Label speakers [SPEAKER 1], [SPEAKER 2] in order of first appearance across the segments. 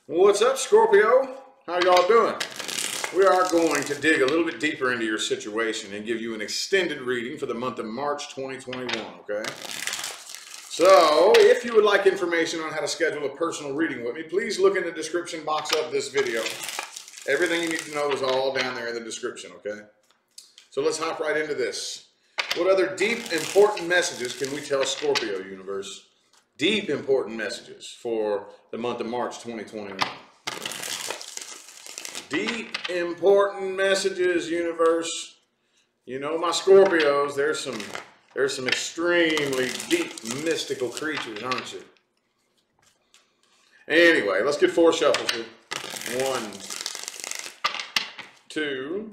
[SPEAKER 1] What's up, Scorpio? How y'all doing? We are going to dig a little bit deeper into your situation and give you an extended reading for the month of March 2021, okay? So, if you would like information on how to schedule a personal reading with me, please look in the description box of this video. Everything you need to know is all down there in the description, okay? So let's hop right into this. What other deep, important messages can we tell Scorpio universe? Deep, important messages for the month of March 2021. Deep, important messages, universe. You know my Scorpios, there's some extremely deep, mystical creatures, aren't you? Anyway, let's get 4 shuffles here. 1, 2,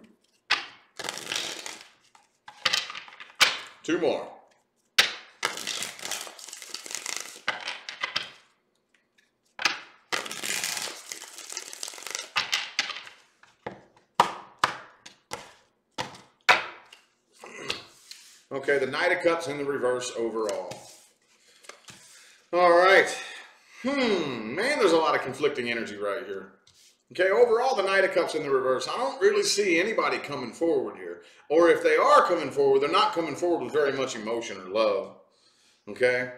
[SPEAKER 1] 2 more. Okay, the Knight of Cups in the reverse overall. All right. Man, there's a lot of conflicting energy right here. Okay, overall, the Knight of Cups in the reverse. I don't really see anybody coming forward here. Or if they are coming forward, they're not coming forward with very much emotion or love. Okay?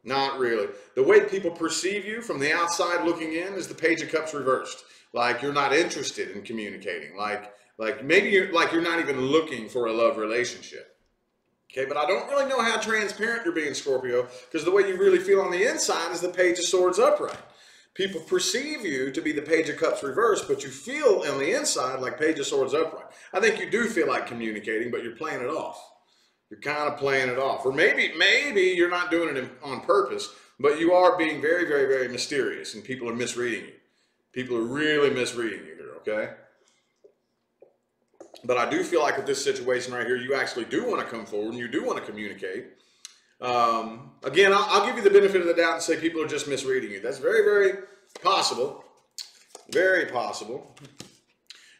[SPEAKER 1] Not really. The way people perceive you from the outside looking in is the Page of Cups reversed. Like you're not interested in communicating. Like maybe you're not even looking for a love relationship. Okay, but I don't really know how transparent you're being, Scorpio, because the way you really feel on the inside is the Page of Swords upright. People perceive you to be the Page of Cups reversed, but you feel on the inside like Page of Swords upright. I think you do feel like communicating, but you're playing it off. You're kind of playing it off. Or maybe you're not doing it on purpose, but you are being very, very, very mysterious, and people are misreading you. People are really misreading you here, okay? But I do feel like with this situation right here, you actually do want to come forward and you do want to communicate. Again, I'll give you the benefit of the doubt and say people are just misreading you. That's very, very possible. Very possible.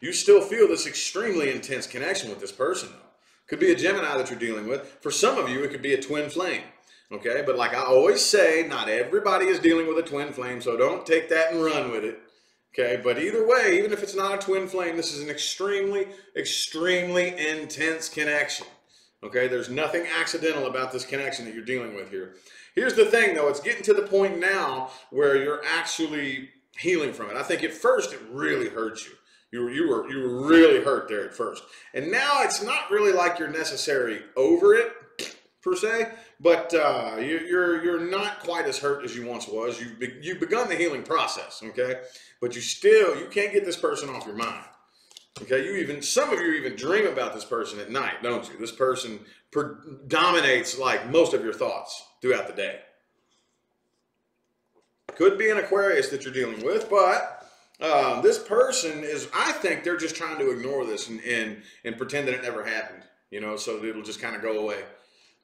[SPEAKER 1] You still feel this extremely intense connection with this person, though. Could be a Gemini that you're dealing with. For some of you, it could be a twin flame. Okay, but like I always say, not everybody is dealing with a twin flame, so don't take that and run with it. Okay, but either way, even if it's not a twin flame, this is an extremely, extremely intense connection. Okay, there's nothing accidental about this connection that you're dealing with here. Here's the thing, though. It's getting to the point now where you're actually healing from it. I think at first it really hurt you. You were really hurt there at first. And now it's not really like you're necessarily over it, per se, but you're not quite as hurt as you once was. You've begun the healing process, okay? But you can't get this person off your mind. Okay, some of you even dream about this person at night, don't you? This person dominates like most of your thoughts throughout the day. Could be an Aquarius that you're dealing with, but this person I think they're just trying to ignore this and pretend that it never happened, you know, so that it'll just kind of go away.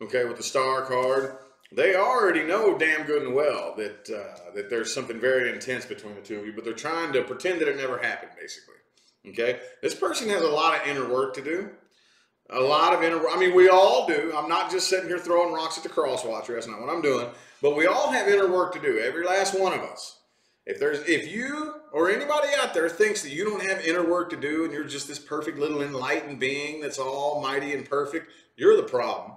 [SPEAKER 1] Okay, with the Star card, they already know damn good and well that there's something very intense between the two of you, but they're trying to pretend that it never happened, basically. Okay, this person has a lot of inner work to do. A lot of I mean, we all do. I'm not just sitting here throwing rocks at the cross watcher. That's not what I'm doing. But we all have inner work to do. Every last one of us. If you or anybody out there thinks that you don't have inner work to do and you're just this perfect little enlightened being that's almighty and perfect, you're the problem.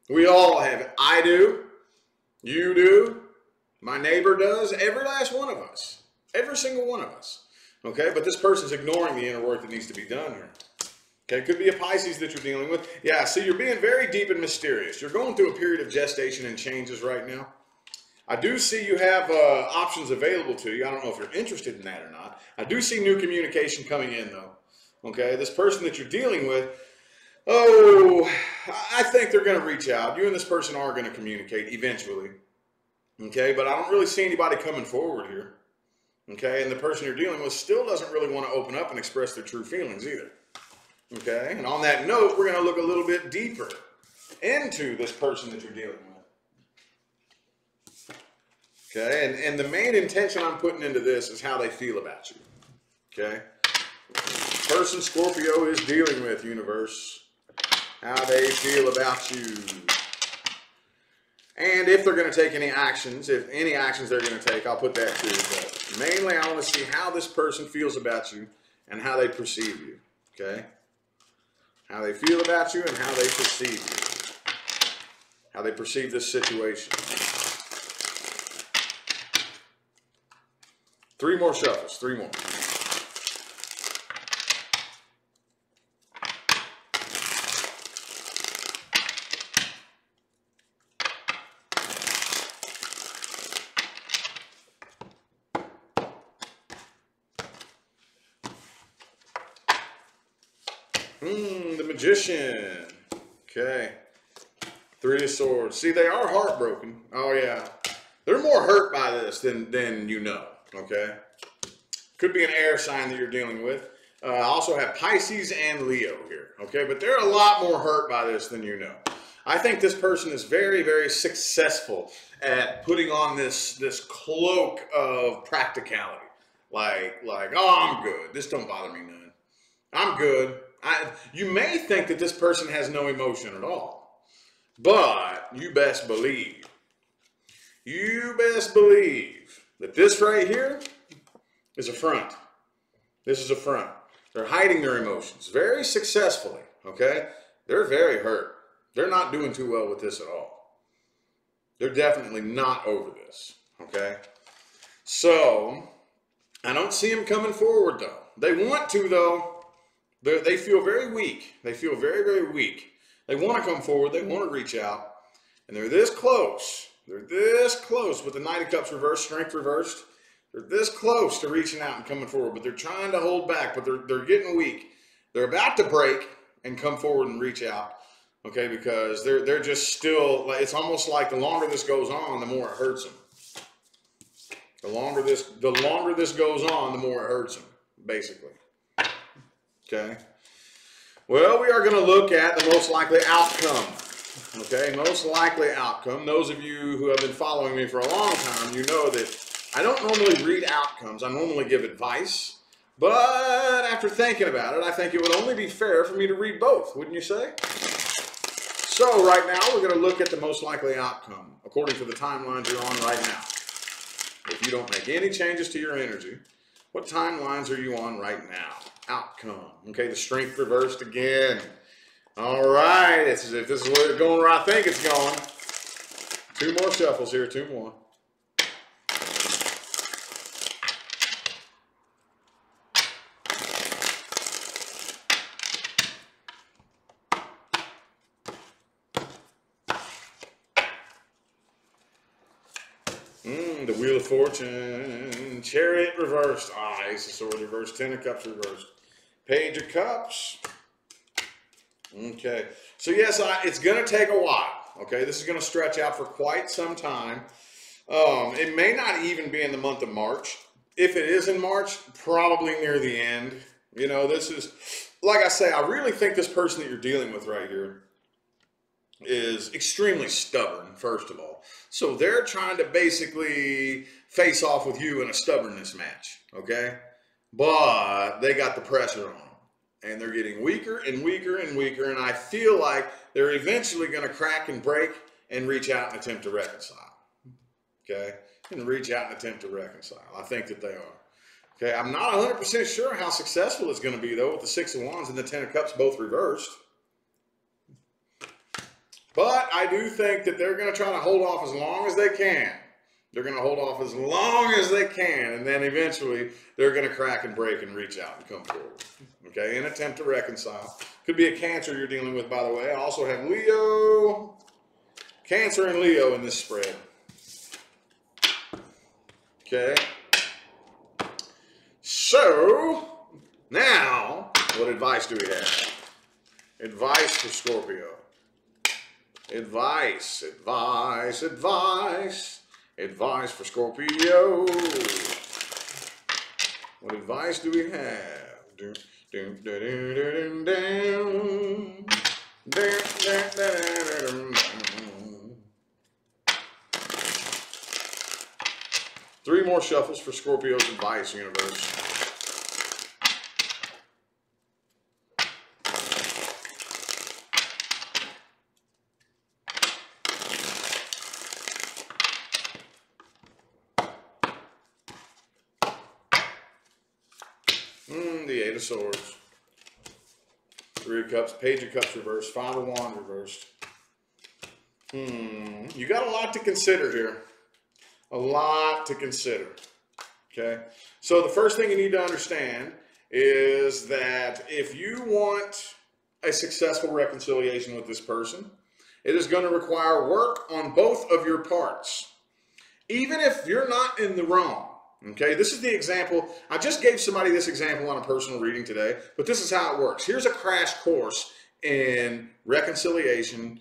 [SPEAKER 1] We all have it. I do. You do. My neighbor does. Every last one of us. Every single one of us. Okay? But this person's ignoring the inner work that needs to be done here. Okay? It could be a Pisces that you're dealing with. Yeah, see, you're being very deep and mysterious. You're going through a period of gestation and changes right now. I do see you have options available to you. I don't know if you're interested in that or not. I do see new communication coming in, though. Okay? This person that you're dealing with, oh, I think they're going to reach out. You and this person are going to communicate eventually. Okay, but I don't really see anybody coming forward here. Okay, and the person you're dealing with still doesn't really want to open up and express their true feelings either. Okay, and on that note, we're going to look a little bit deeper into this person that you're dealing with. Okay, and the main intention I'm putting into this is how they feel about you. Okay, person Scorpio is dealing with, universe. How they feel about you. And if they're going to take any actions, if any actions they're going to take, I'll put that too. But mainly I want to see how this person feels about you and how they perceive you. Okay? How they feel about you and how they perceive you. How they perceive this situation. 3 more shuffles. 3 more. The Magician. Okay. 3 of Swords. See, they are heartbroken. Oh, yeah. They're more hurt by this than you know. Okay. Could be an air sign that you're dealing with. I also have Pisces and Leo here. Okay. But they're a lot more hurt by this than you know. I think this person is very, very successful at putting on this cloak of practicality. Like, oh, I'm good. This don't bother me none. I'm good. You may think that this person has no emotion at all, but you best believe that this right here is a front. This is a front. They're hiding their emotions very successfully, okay? They're very hurt. They're not doing too well with this at all. They're definitely not over this, okay? So, I don't see them coming forward, though. They want to, though. They feel very weak. They feel very, very weak. They want to come forward. They want to reach out. And they're this close. They're this close with the Knight of Cups reversed, Strength reversed. They're this close to reaching out and coming forward, but they're trying to hold back, but they're getting weak. They're about to break and come forward and reach out, okay, because they're just still, it's almost like the longer this goes on, the more it hurts them. The longer this goes on, the more it hurts them, basically. Okay. Well, we are going to look at the most likely outcome. Okay, most likely outcome. Those of you who have been following me for a long time, you know that I don't normally read outcomes. I normally give advice. But after thinking about it, I think it would only be fair for me to read both, wouldn't you say? So right now, we're going to look at the most likely outcome according to the timelines you're on right now. If you don't make any changes to your energy, what timelines are you on right now? Outcome. Okay, the Strength reversed again. All right, it's as if this is where it's going where I think it's going. 2 more shuffles here, 2 more. The Wheel of Fortune, Chariot reversed, Ace of Swords reversed, 10 of Cups reversed, Page of Cups. Okay, so yes, it's going to take a while. Okay, this is going to stretch out for quite some time. It may not even be in the month of March. If it is in March, probably near the end. You know, this is, like I say, I really think this person that you're dealing with right here is extremely stubborn, first of all. So they're trying to basically face off with you in a stubbornness match, okay? But they got the pressure on them. And they're getting weaker and weaker and weaker. And I feel like they're eventually going to crack and break and reach out and attempt to reconcile. Okay? And reach out and attempt to reconcile. I think that they are. Okay? I'm not 100% sure how successful it's going to be, though, with the 6 of Wands and the 10 of Cups both reversed. But I do think that they're going to try to hold off as long as they can. They're going to hold off as long as they can. And then eventually they're going to crack and break and reach out and come forward. Okay, and attempt to reconcile. Could be a Cancer you're dealing with, by the way. I also have Leo, Cancer and Leo in this spread. Okay. So, now, what advice do we have? Advice for Scorpio. Advice, advice, advice. Advice for Scorpio. What advice do we have? 3 more shuffles for Scorpio's advice, universe. The Eight of Swords. Three of Cups, Page of Cups reversed, Five of Wands reversed. You got a lot to consider here. A lot to consider. Okay? So the first thing you need to understand is that if you want a successful reconciliation with this person, it is going to require work on both of your parts. Even if you're not in the wrong. Okay, this is the example. I just gave somebody this example on a personal reading today, but this is how it works. Here's a crash course in reconciliation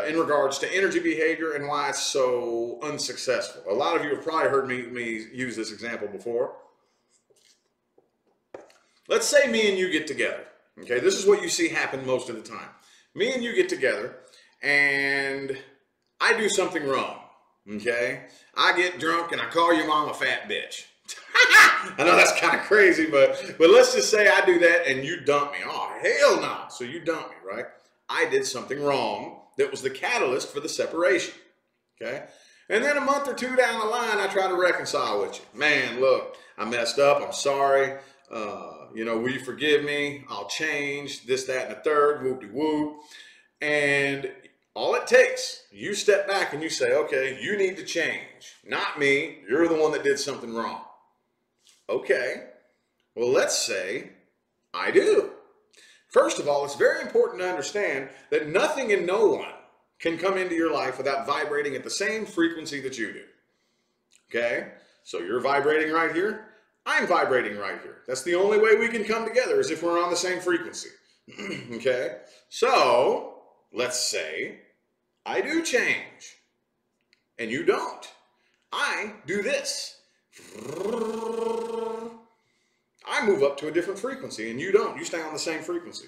[SPEAKER 1] in regards to energy behavior and why it's so unsuccessful. A lot of you have probably heard me use this example before. Let's say me and you get together. Okay, this is what you see happen most of the time. Me and you get together and I do something wrong. Okay, I get drunk and I call your mom a fat bitch. I know that's kind of crazy, but let's just say I do that and you dump me. Oh, hell no. So you dump me, right? I did something wrong that was the catalyst for the separation. Okay, and then a month or two down the line, I try to reconcile with you. Man, look, I messed up. I'm sorry. You know, will you forgive me? I'll change this, that, and the third. Whoop-de-whoop. And all it takes, you step back and you say, okay, you need to change. Not me. You're the one that did something wrong. Okay. Well, let's say I do. First of all, it's very important to understand that nothing and no one can come into your life without vibrating at the same frequency that you do. Okay? So you're vibrating right here. I'm vibrating right here. That's the only way we can come together is if we're on the same frequency. Okay? So, let's say I do change, and you don't. I do this. I move up to a different frequency, and you don't. You stay on the same frequency.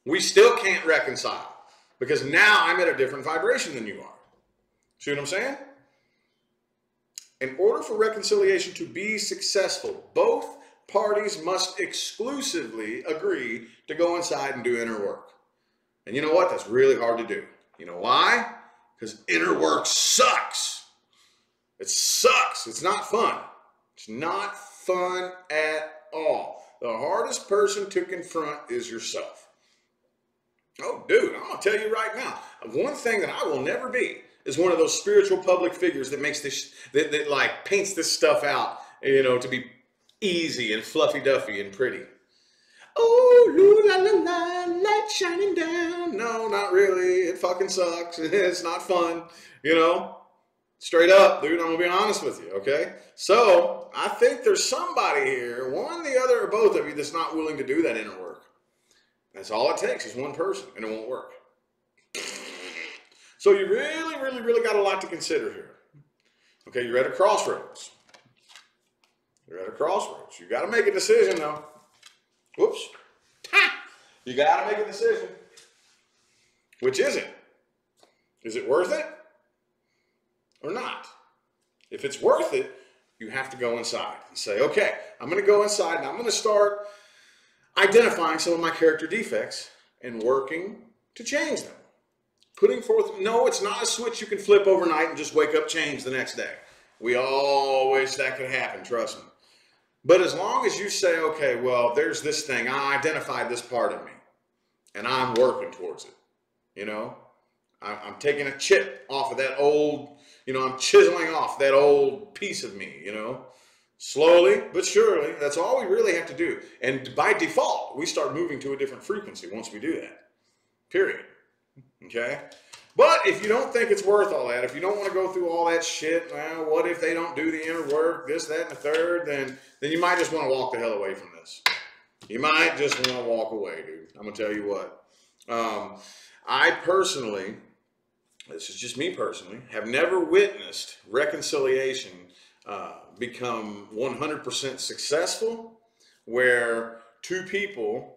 [SPEAKER 1] We still can't reconcile, because now I'm at a different vibration than you are. See what I'm saying? In order for reconciliation to be successful, both parties must exclusively agree to go inside and do inner work. And you know what? That's really hard to do. You know why? Because inner work sucks. It sucks. It's not fun. It's not fun at all. The hardest person to confront is yourself. Oh, dude, I'm going to tell you right now. One thing that I will never be is one of those spiritual public figures that makes this, that like paints this stuff out, you know, to be easy and fluffy duffy and pretty. Oh, la la la, light shining down. No, not really. It fucking sucks. It's not fun, you know. Straight up, dude, I'm going to be honest with you, okay? So, I think there's somebody here, one, the other, or both of you, that's not willing to do that inner work. That's all it takes is one person, and it won't work. So you really got a lot to consider here. Okay, you're at a crossroads. You're at a crossroads. You got to make a decision, though. Whoops. You got to make a decision. Which is it? Is it worth it or not? If it's worth it, you have to go inside and say, okay, I'm going to go inside and I'm going to start identifying some of my character defects and working to change them. Putting forth, no, it's not a switch you can flip overnight and just wake up change the next day. We all wish that could happen, trust me. But as long as you say, okay, well, there's this thing, I identified this part of me, and I'm working towards it, you know? I'm taking a chip off of that old, you know, I'm chiseling off that old piece of me, you know? Slowly but surely, that's all we really have to do. And by default, we start moving to a different frequency once we do that, period. Okay? But if you don't think it's worth all that, if you don't want to go through all that shit, well, what if they don't do the inner work, this, that, and the third, then you might just want to walk the hell away from this. You might just want to walk away, dude. I'm going to tell you what. I personally, this is just me personally, have never witnessed reconciliation become 100% successful where two people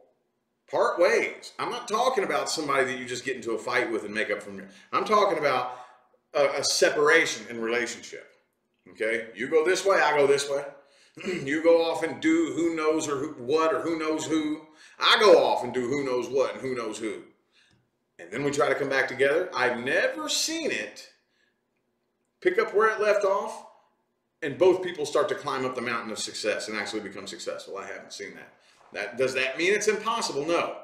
[SPEAKER 1] part ways. I'm not talking about somebody that you just get into a fight with and make up from. I'm talking about a separation in relationship. Okay, you go this way, I go this way. You go off and do who knows or what or who knows who. I go off and do who knows what and who knows who. And then we try to come back together. I've never seen it pick up where it left off and both people start to climb up the mountain of success and actually become successful. I haven't seen that. Does that mean it's impossible? No.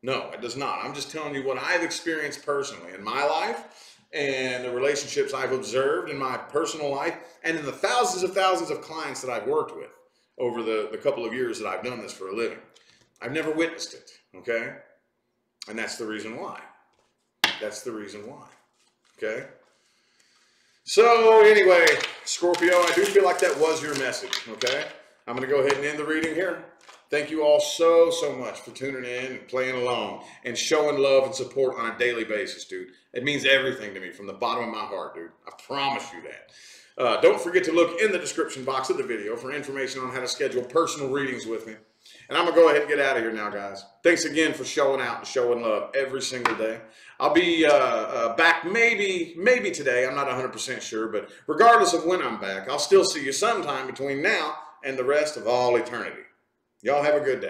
[SPEAKER 1] No, it does not. I'm just telling you what I've experienced personally in my life and the relationships I've observed in my personal life and in the thousands of clients that I've worked with over the couple of years that I've done this for a living. I've never witnessed it, okay? And that's the reason why. That's the reason why, okay? So anyway, Scorpio, I do feel like that was your message, okay? I'm going to go ahead and end the reading here. Thank you all so much for tuning in and playing along and showing love and support on a daily basis, dude. It means everything to me from the bottom of my heart, dude. I promise you that. Don't forget to look in the description box of the video for information on how to schedule personal readings with me. And I'm going to go ahead and get out of here now, guys. Thanks again for showing out and showing love every single day. I'll be back maybe today. I'm not 100% sure, but regardless of when I'm back, I'll still see you sometime between now and the rest of all eternity. Y'all have a good day.